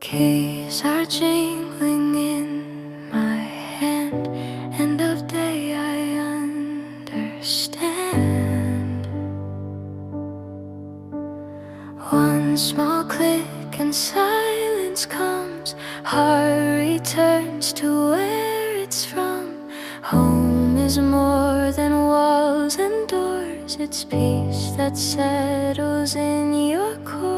Keys are jingling in my hand. End of day, I understand. One small click and silence comes. Heart returns to where it's from. Home is more than walls and doors. It's peace that settles in your core.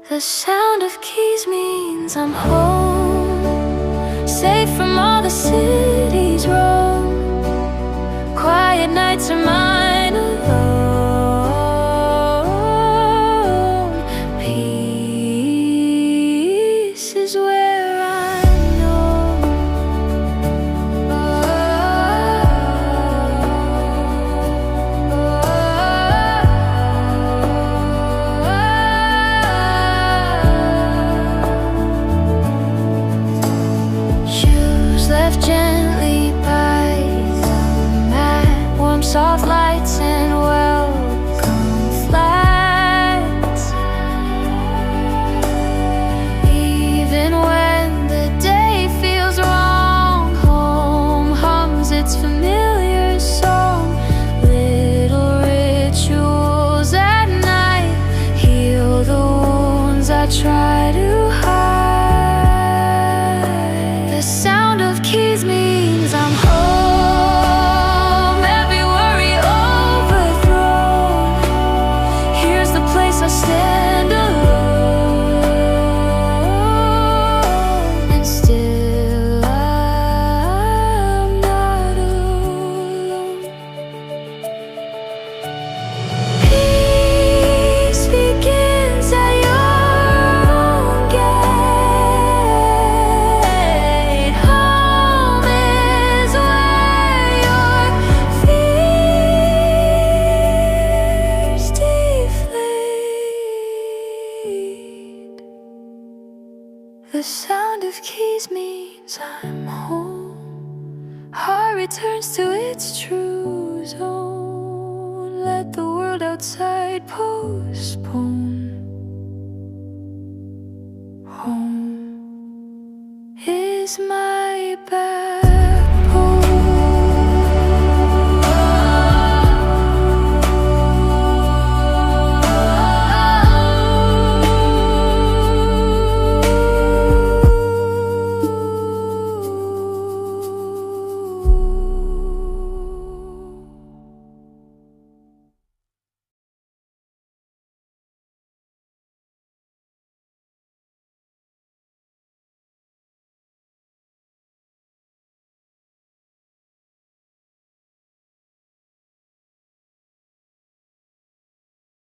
The sound of keys means I'm home, safe from all the city's roam. Quiet nights are mine alone. Peace is where I know. Left gently by the mat, warm soft lights and welcome flags. Even when the day feels wrong, home hums its familiar song. Little rituals at night heal the wounds I try to hide. The sound of keys means I'm home. Every worry overthrown. Here's the place I stand alone, and still I'm not alone. Peace begins at your own gate. Home is where your fears deflate. The sound of keys means I'm home. Heart returns to its true zone. Let the world outside postpone. Home is my